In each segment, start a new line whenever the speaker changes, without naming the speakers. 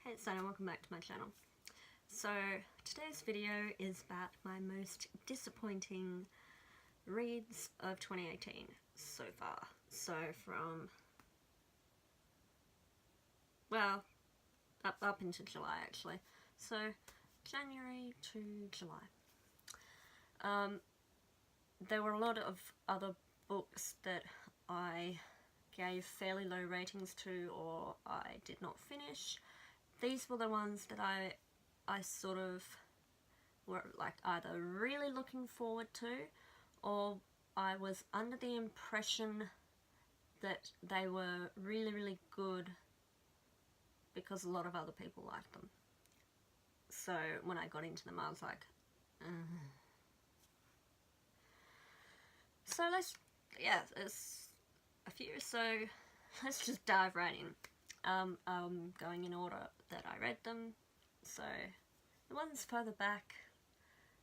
Hey, it's Sana, welcome back to my channel. So, today's video is about my most disappointing reads of 2018 so far. So from, well, up into July actually. So, January to July. There were a lot of other books that I gave fairly low ratings to or I did not finish. These were the ones that I sort of were like either really looking forward to, or I was under the impression that they were really, really good because a lot of other people liked them. So when I got into them I was like, So there's a few, so let's just dive right in. I'm going in order that I read them, so the ones further back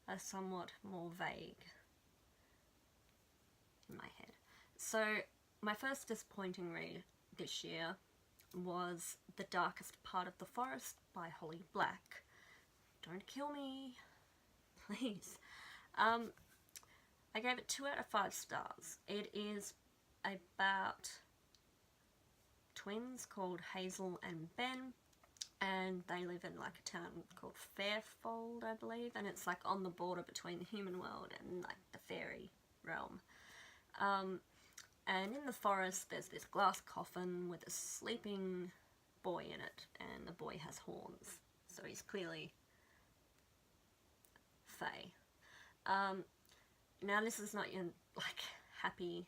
are somewhat more vague in my head. So my first disappointing read this year was The Darkest Part of the Forest by Holly Black. Don't kill me, please. I gave it 2 out of 5 stars. It is about twins called Hazel and Ben, and they live in like a town called Fairfold, I believe, and it's like on the border between the human world and like the fairy realm. And in the forest there's this glass coffin with a sleeping boy in it, and the boy has horns, so he's clearly fae. Now this is not your like happy,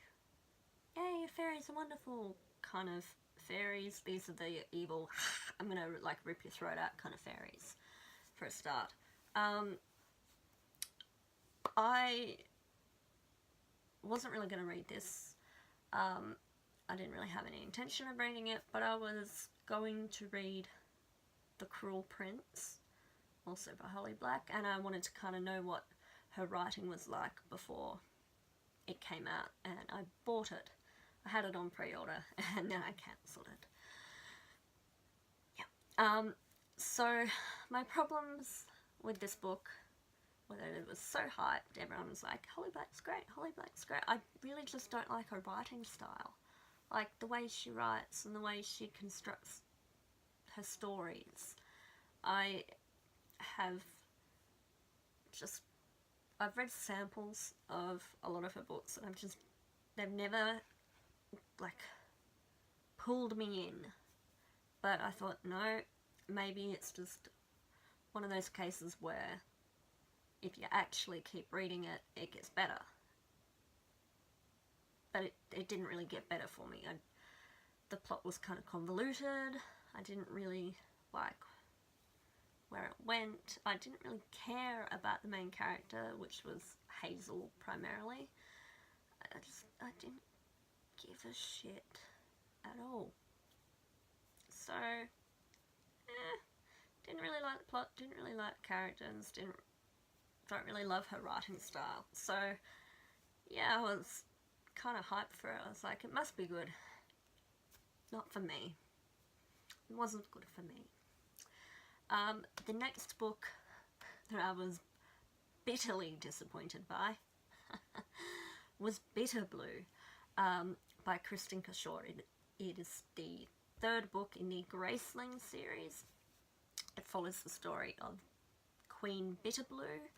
yay, fairies are wonderful kind of fairies. These are the evil, I'm gonna like rip your throat out kind of fairies for a start. I wasn't really going to read this. I didn't really have any intention of reading it, but I was going to read The Cruel Prince, also by Holly Black, and I wanted to kind of know what her writing was like before it came out, and I bought it. I had it on pre-order and then I cancelled it. Yeah. So my problems with this book were that it was so hyped. Everyone was like, Holly Black's great, Holly Black's great. I really just don't like her writing style. Like the way she writes and the way she constructs her stories. I've read samples of a lot of her books and they've never like pulled me in, but I thought, no, maybe it's just one of those cases where if you actually keep reading it, it gets better. But it didn't really get better for me. The plot was kind of convoluted. I didn't really like where it went. I didn't really care about the main character, which was Hazel primarily. I didn't give a shit at all. So, didn't really like the plot, didn't really like the characters, don't really love her writing style. So, yeah, I was kind of hyped for it. I was like, it must be good. Not for me. It wasn't good for me. The next book that I was bitterly disappointed by was Bitter Blue by Kristin Cashore. It is the 3rd book in the Graceling series. It follows the story of Queen Bitterblue,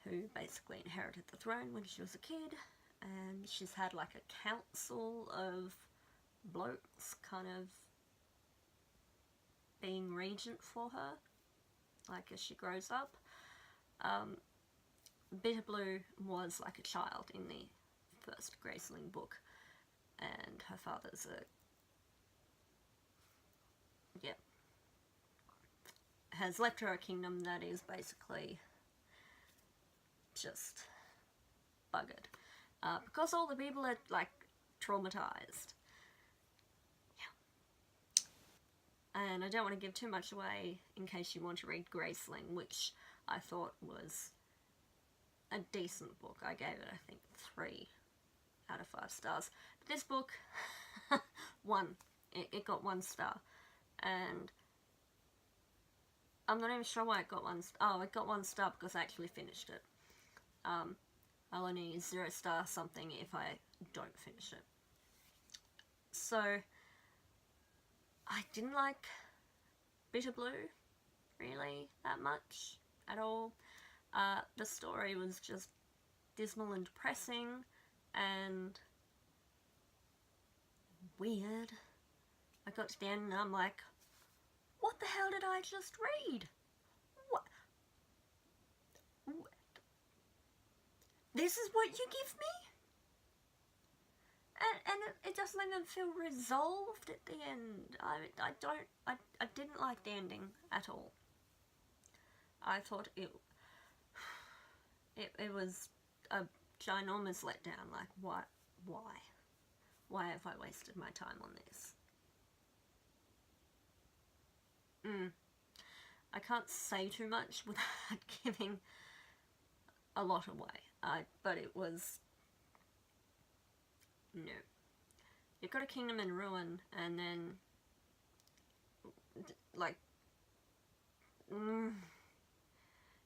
who basically inherited the throne when she was a kid, and she's had like a council of blokes kind of being regent for her, like as she grows up. Bitterblue was like a child in the 1st Graceling book, and her father's has left her a kingdom that is basically just buggered. Because all the people are like traumatized. Yeah. And I don't want to give too much away in case you want to read Graceling, which I thought was a decent book. I gave it, I think, 3 out of 5 stars. But this book, 1. It got 1 star. And I'm not even sure why it got 1 star. Oh, it got 1 star because I actually finished it. I'll only 0 star something if I don't finish it. So, I didn't like Bitter Blue, really, that much, at all. The story was just dismal and depressing, and weird. I got to the end and I'm like, what the hell did I just read? What? This is what you give me? And it doesn't even feel resolved at the end. I didn't like the ending at all. I thought it was a ginormous letdown. Like, why? Why have I wasted my time on this? I can't say too much without giving a lot away. But it was... no. You've got a kingdom in ruin, and then... like...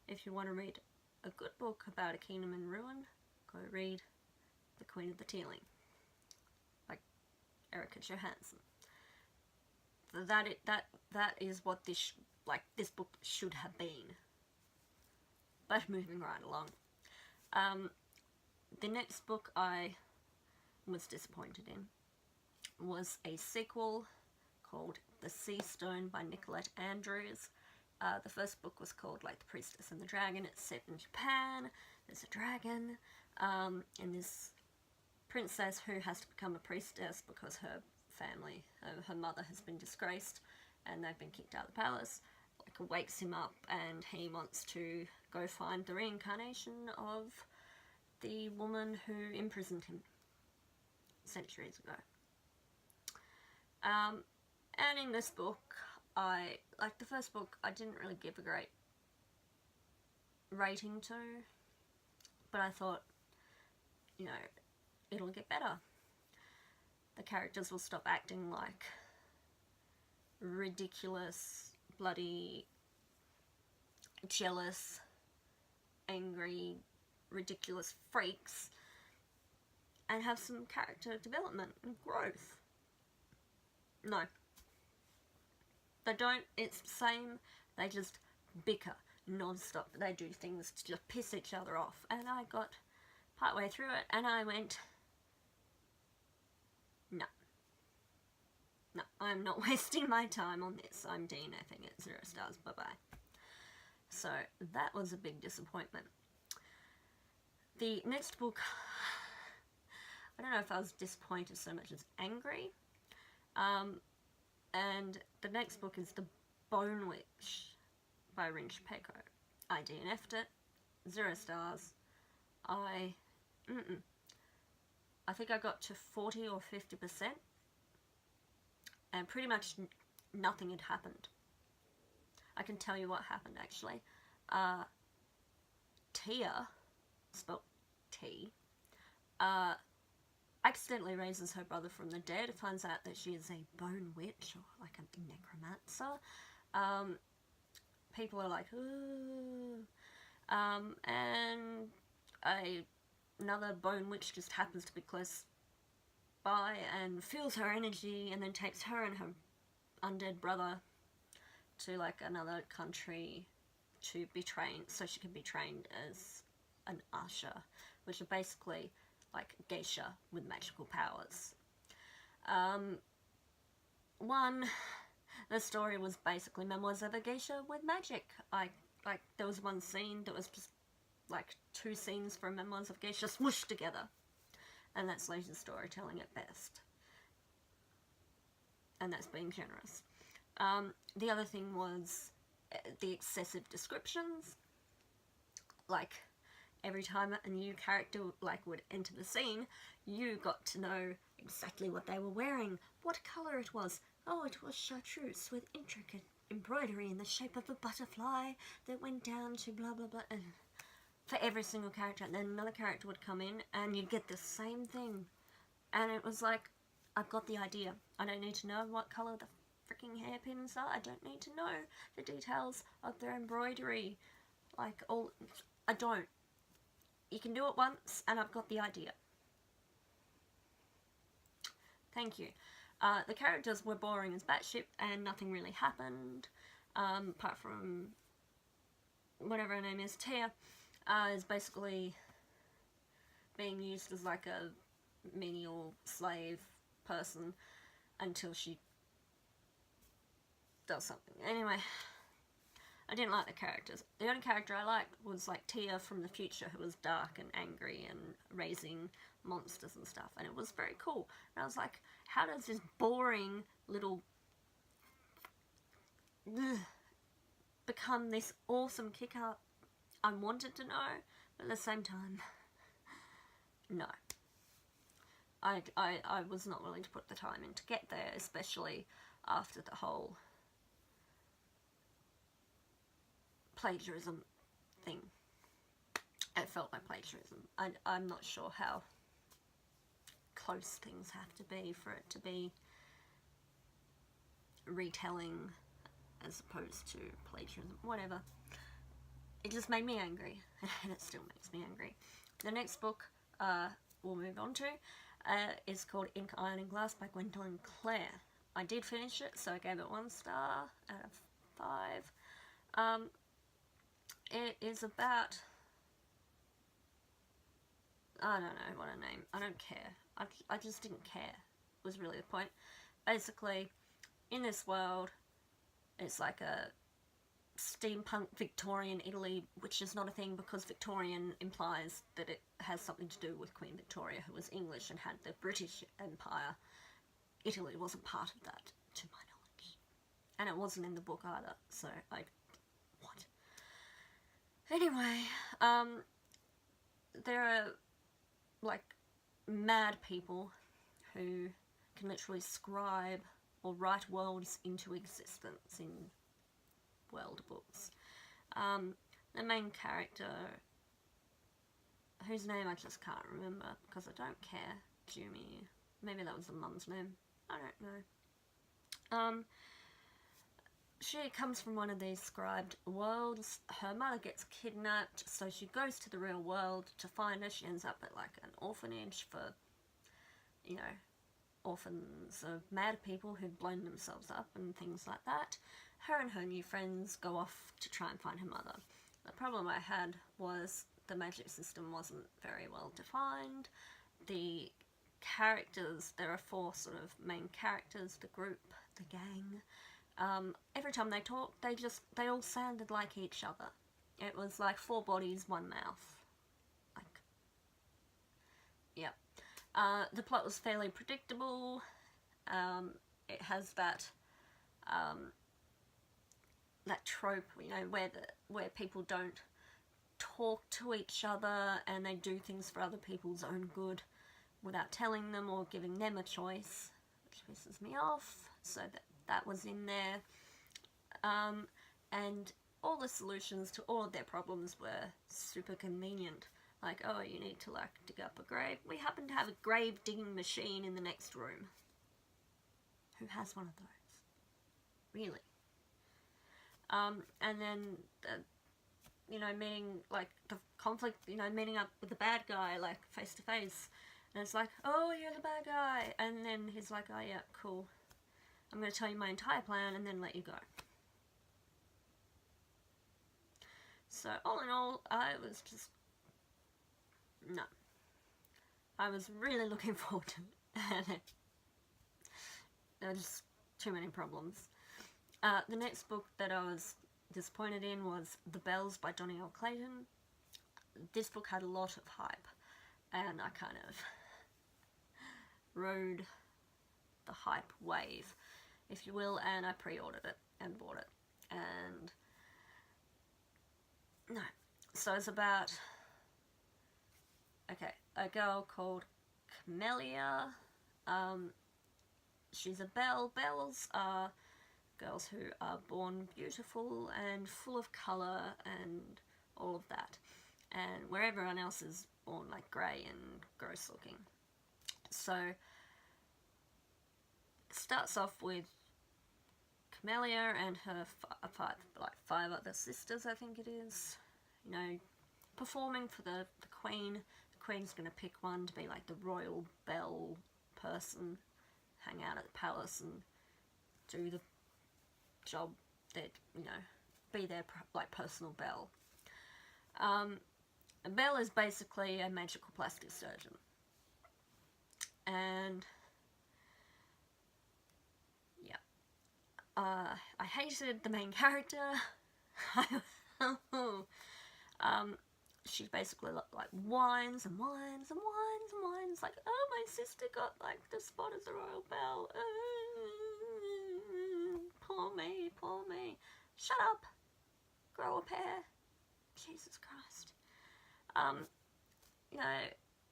if you want to read a good book about a kingdom in ruin, go read The Queen of the Tealing. Like Erica Johansson. That is what this book should have been. But moving right along. The next book I was disappointed in was a sequel called The Sea Stone by Nicolette Andrews. The first book was called like The Priestess and the Dragon. It's set in Japan. There's a dragon, and this princess who has to become a priestess because her family, her mother has been disgraced and they've been kicked out of the palace, like wakes him up and he wants to go find the reincarnation of the woman who imprisoned him centuries ago. And in this book, like the first book, I didn't really give a great rating to, but I thought, you know, it'll get better. The characters will stop acting like ridiculous, bloody, jealous, angry, ridiculous freaks, and have some character development and growth. No. They don't. It's the same. They just bicker non-stop. They do things to just piss each other off. And I got partway through it and I went, no. No, I'm not wasting my time on this. I'm DNFing it. 0 stars. Bye-bye. So that was a big disappointment. The next book, I don't know if I was disappointed so much as angry. And the next book is The Bone Witch by Rinch Peko. I DNF'd it. 0 stars. I think I got to 40 or 50%. And pretty much nothing had happened. I can tell you what happened, actually. Tia, spelled T, accidentally raises her brother from the dead, finds out that she is a bone witch, or like a necromancer. People are like, ooh. And another bone witch just happens to be close by and feels her energy and then takes her and her undead brother to like another country to be trained, so she can be trained as an usher, which are basically like geisha with magical powers. The story was basically memoirs of a geisha with magic. Like there was one scene that was just like 2 scenes from memoirs of geisha smooshed together. And that's lazy storytelling at best. And that's being generous. The other thing was the excessive descriptions. Like, every time a new character would enter the scene, you got to know exactly what they were wearing, what colour it was. Oh, it was chartreuse with intricate embroidery in the shape of a butterfly that went down to blah blah blah. And for every single character, and then another character would come in and you'd get the same thing. And it was like, I've got the idea. I don't need to know what colour the freaking hairpins are. I don't need to know the details of their embroidery. Like, all... I don't. You can do it once, and I've got the idea. Thank you. The characters were boring as batshit, and nothing really happened, apart from whatever her name is, Tia, is basically being used as like a menial slave person until she does something. Anyway, I didn't like the characters. The only character I liked was like Tia from the future, who was dark and angry and raising monsters and stuff, and it was very cool. And I was like, how does this boring little become this awesome kicker? I wanted to know, but at the same time, no. I was not willing to put the time in to get there, especially after the whole plagiarism thing. It felt like plagiarism. I'm not sure how close things have to be for it to be retelling as opposed to plagiarism. Whatever. It just made me angry, and it still makes me angry. The next book we'll move on to is called Ink, Iron and Glass by Gwendolyn Clare. I did finish it, so I gave it 1 star out of 5. It is about... I don't know what her name... I don't care. I just didn't care, was really the point. Basically, in this world, it's like a steampunk Victorian Italy, which is not a thing because Victorian implies that it has something to do with Queen Victoria, who was English and had the British Empire. Italy wasn't part of that, to my knowledge. And it wasn't in the book either, so what? Anyway, there are, like, mad people who can literally scribe or write worlds into existence in world books. The main character, whose name I just can't remember because I don't care, Jumi, maybe that was the mum's name, I don't know. She comes from one of these scribed worlds. Her mother gets kidnapped, so she goes to the real world to find her. She ends up at like an orphanage for, you know, orphans of mad people who've blown themselves up and things like that. Her and her new friends go off to try and find her mother. The problem I had was the magic system wasn't very well defined. The characters, there are 4 sort of main characters, the group, the gang. Every time they talked, they all sounded like each other. It was like 4 bodies, 1 mouth. Like, yeah. The plot was fairly predictable. It has that trope, you know, where people don't talk to each other and they do things for other people's own good without telling them or giving them a choice, which pisses me off. So that was in there. And all the solutions to all of their problems were super convenient. Like, oh, you need to, like, dig up a grave. We happen to have a grave digging machine in the next room. Who has one of those? Really? And then, you know, meeting, like, the conflict, you know, meeting up with the bad guy, like, face to face. And it's like, oh, you're the bad guy. And then he's like, oh, yeah, cool. I'm going to tell you my entire plan and then let you go. So, all in all, I was just... no. I was really looking forward to it. And there were just too many problems. The next book that I was disappointed in was The Bells by Donny L. Clayton. This book had a lot of hype, and I kind of rode the hype wave, if you will, and I pre-ordered it and bought it. And no. So it's about, okay, a girl called Camellia. She's a belle. Belles are girls who are born beautiful and full of colour and all of that. And where everyone else is born like grey and gross looking. So it starts off with Camellia and her five other sisters, I think it is, you know, performing for the Queen. The Queen's going to pick one to be like the royal belle person, hang out at the palace and do the job that, you know, be their like personal belle. A belle is basically a magical plastic surgeon, and yeah, I hated the main character. She basically like whines and whines and whines and whines, like, oh, my sister got like the spot as the royal belle. Poor me, poor me. Shut up. Grow a pair. Jesus Christ. You know,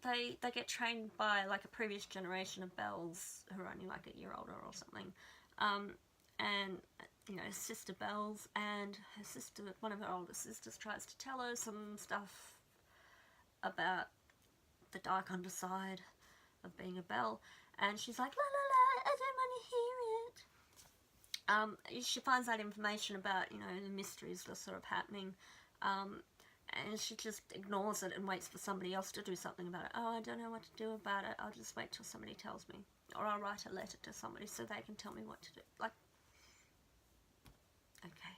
they get trained by like a previous generation of bells who are only like a year older or something. And you know, sister bells, and her sister, one of her older sisters, tries to tell her some stuff about the dark underside of being a belle, and she's like, la la la, I don't want to hear it. She finds out information about, you know, the mysteries that are sort of happening, and she just ignores it and waits for somebody else to do something about it. Oh, I don't know what to do about it, I'll just wait till somebody tells me, or I'll write a letter to somebody so they can tell me what to do. Like, okay,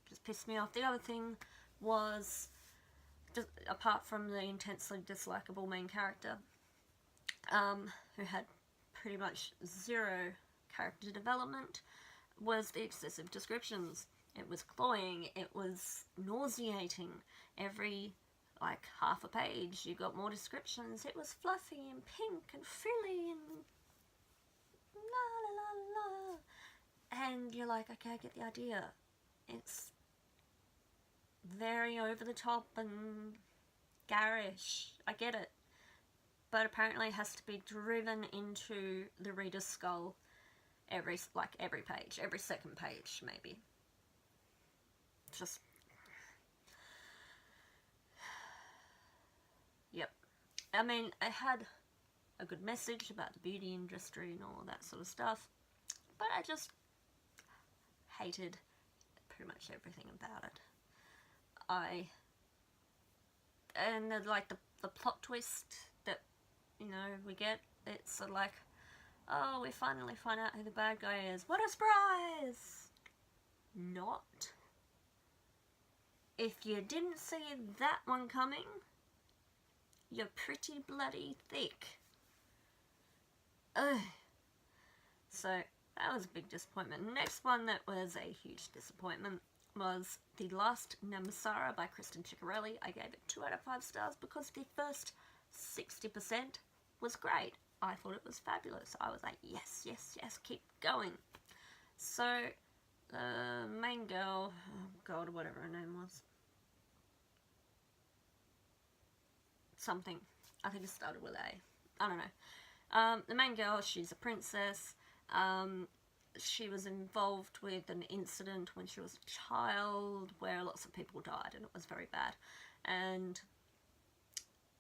just pissed me off. The other thing was, just, apart from the intensely dislikable main character, who had pretty much zero character development, was the excessive descriptions. It was cloying, it was nauseating. Every like half a page you got more descriptions. It was fluffy and pink and frilly and la la la la. And you're like, okay, I get the idea. It's very over the top and garish. I get it. But apparently it has to be driven into the reader's skull every page, every second page maybe. Just, yep. I mean, it had a good message about the beauty industry and all that sort of stuff, but I just hated pretty much everything about it. And like the plot twist that, you know, we get, it's sort of like, oh, we finally find out who the bad guy is. What a surprise! Not. If you didn't see that one coming, you're pretty bloody thick. Ugh. So, that was a big disappointment. The next one that was a huge disappointment was The Last Namassara by Kristen Ciccarelli. I gave it 2 out of 5 stars because the first 60% was great. I thought it was fabulous. I was like, yes, yes, yes, keep going. So, the main girl, oh god, whatever her name was, something, I think it started with A, I don't know. The main girl, she's a princess. She was involved with an incident when she was a child where lots of people died, and it was very bad. And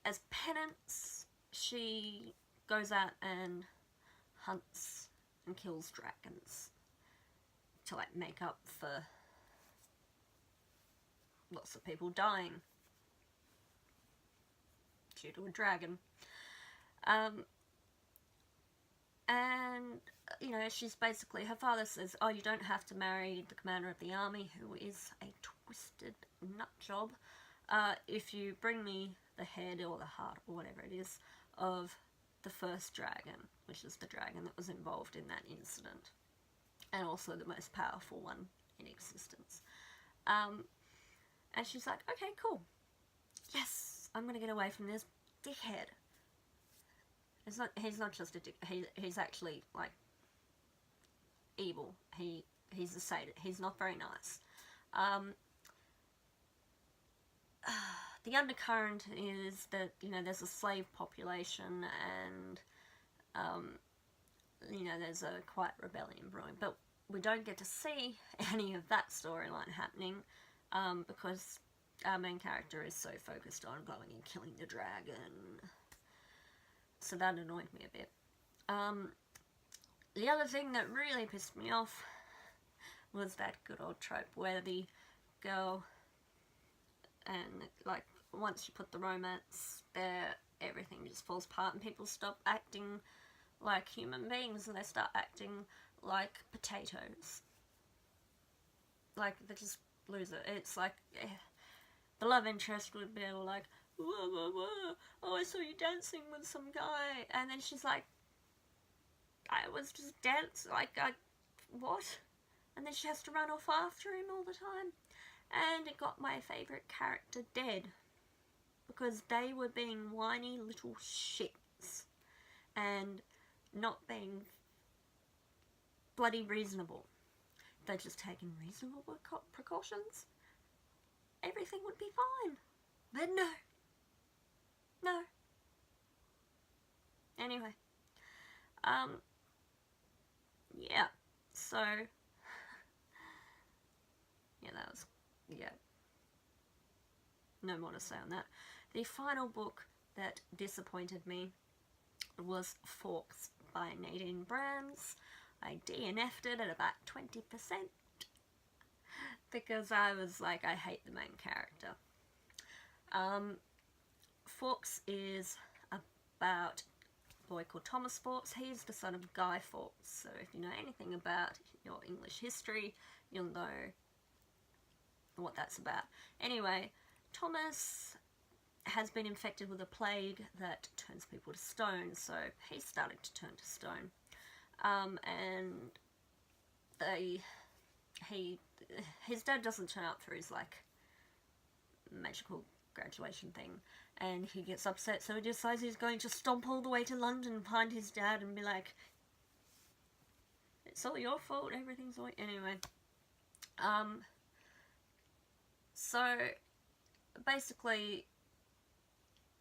as penance, she goes out and hunts and kills dragons to like make up for lots of people dying due to a dragon. And, you know, she's basically, her father says, oh, you don't have to marry the commander of the army, who is a twisted nut job, if you bring me the head or the heart or whatever it is of the first dragon, which is the dragon that was involved in that incident, and also the most powerful one in existence. And she's like, okay, cool. Yes, I'm going to get away from this dickhead. He's not just a dick, he's actually, like, evil. He's a sadist. He's not very nice. The undercurrent is that, you know, there's a slave population and, you know, there's a quiet rebellion brewing. But we don't get to see any of that storyline happening, because our main character is so focused on going and killing the dragon. So that annoyed me a bit. The other thing that really pissed me off was that good old trope where the girl, and like once you put the romance there, everything just falls apart and people stop acting like human beings and they start acting like potatoes. Like, they just lose it. It's like, the love interest would be all like, whoa, whoa, whoa, oh, I saw you dancing with some guy, and then she's like, I was just dancing, like, what? And then she has to run off after him all the time. And it got my favourite character dead, because they were being whiny little shits, and not being bloody reasonable. If they'd just taken reasonable precautions, everything would be fine. But no. No. Anyway. Yeah. So. Yeah, that was. Yeah. No more to say on that. The final book that disappointed me was Forks by Nadine Brands. I DNF'd it at about 20% because I was like, I hate the main character. Forks is about a boy called Thomas Forks. He's the son of Guy Fawkes, so if you know anything about your English history, you'll know what that's about. Anyway, Thomas has been infected with a plague that turns people to stone, so he's starting to turn to stone. And his dad doesn't turn up for his, like, magical graduation thing, and he gets upset, so he decides he's going to stomp all the way to London and find his dad and be like, it's all your fault, everything's all... Anyway, so, basically,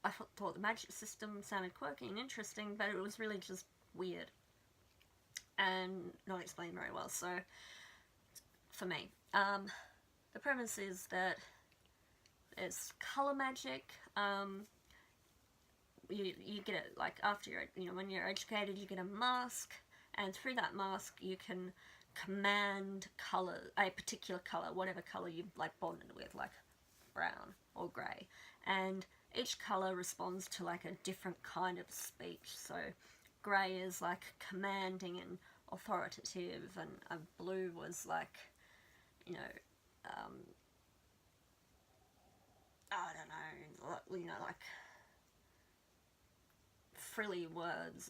I thought the magic system sounded quirky and interesting, but it was really just weird and not explained very well. So, for me, the premise is that there's colour magic. You get it, like, after you're, when you're educated, you get a mask, and through that mask you can command colour, a particular colour, whatever colour you've, like, bonded with, like brown or grey, and each colour responds to, like, a different kind of speech. So grey is, like, commanding and authoritative, and blue was, like, you know, I don't know, like, frilly words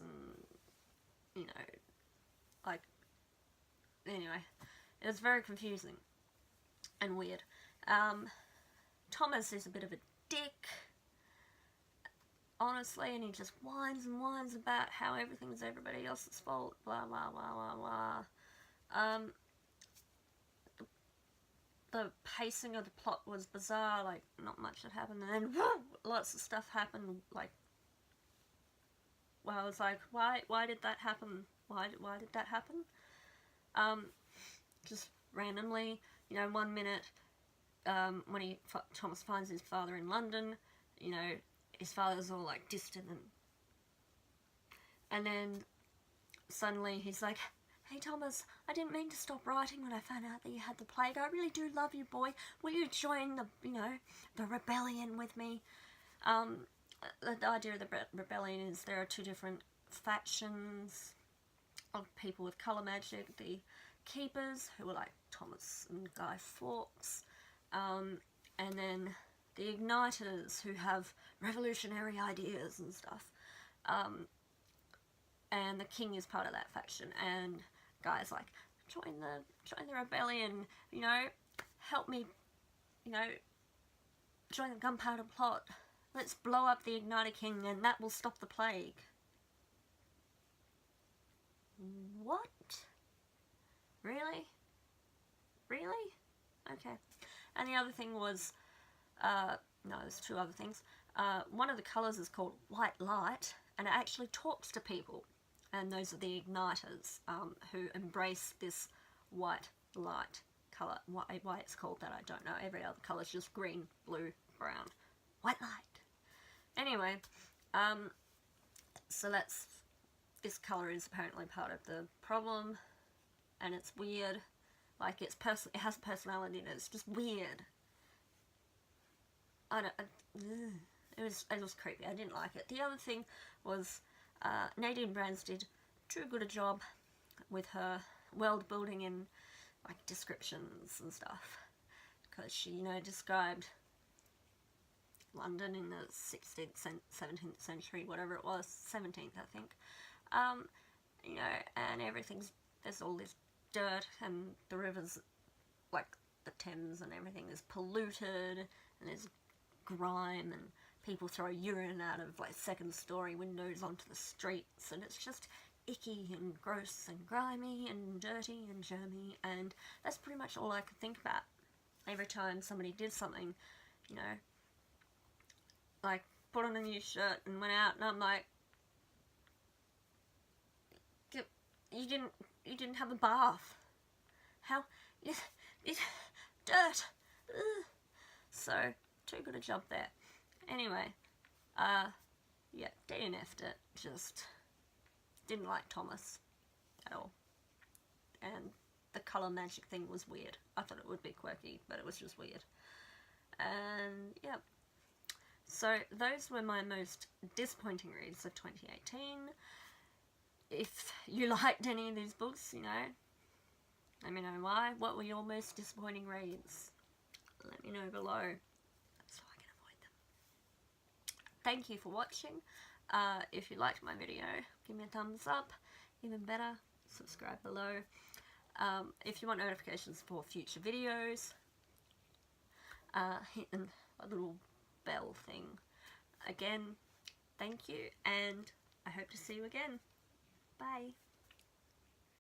and, like, anyway, it was very confusing and weird. Thomas is a bit of a dick, honestly, and he just whines and whines about how everything's everybody else's fault, blah, blah, blah, blah, blah. The pacing of the plot was bizarre, like, not much had happened, and then, whoo, lots of stuff happened, like, well, I was like, why did that happen? Why did that happen? Just randomly, 1 minute, when Thomas finds his father in London, his father's all, like, distant, and then suddenly he's like, hey Thomas, I didn't mean to stop writing when I found out that you had the plague. I really do love you, boy. Will you join the rebellion with me? The idea of the rebellion is there are two different factions of people with colour magic. The Keepers, who are like Thomas and Guy Fawkes, and then the Igniters, who have revolutionary ideas and stuff. And the King is part of that faction, and Guy's like, join the rebellion, help me, join the gunpowder plot. Let's blow up the Igniter King, and that will stop the plague. What? Really? Really? Okay. And the other thing was, no, there's two other things. One of the colours is called White Light, and it actually talks to people. And those are the Igniters, who embrace this white light colour. Why it's called that, I don't know. Every other colour is just green, blue, brown. White light. Anyway, so this colour is apparently part of the problem, and it's weird. Like it has a personality and it's just weird. It was creepy. I didn't like it. The other thing was Nadine Brands did too good a job with her world building and like descriptions and stuff, because she, you know, described London in the 16th, 17th century, whatever it was, 17th I think, you know, and there's all this dirt, and the rivers, like the Thames and everything, is polluted, and there's grime, and people throw urine out of like second story windows onto the streets, and it's just icky and gross and grimy and dirty and germy, and that's pretty much all I could think about every time somebody did something, you know, like put on a new shirt and went out, and I'm like, you didn't have a bath. How? It's dirt. Ugh. So, too good a job there. Anyway, yeah, DNF'd it. Just didn't like Thomas at all. And the colour magic thing was weird. I thought it would be quirky, but it was just weird. And, yeah. So, those were my most disappointing reads of 2018. If you liked any of these books, you know, let me know why. What were your most disappointing reads? Let me know below, so I can avoid them. Thank you for watching. If you liked my video, give me a thumbs up. Even better, subscribe below. If you want notifications for future videos, hit a little bell thing. Again, thank you, and I hope to see you again. Bye.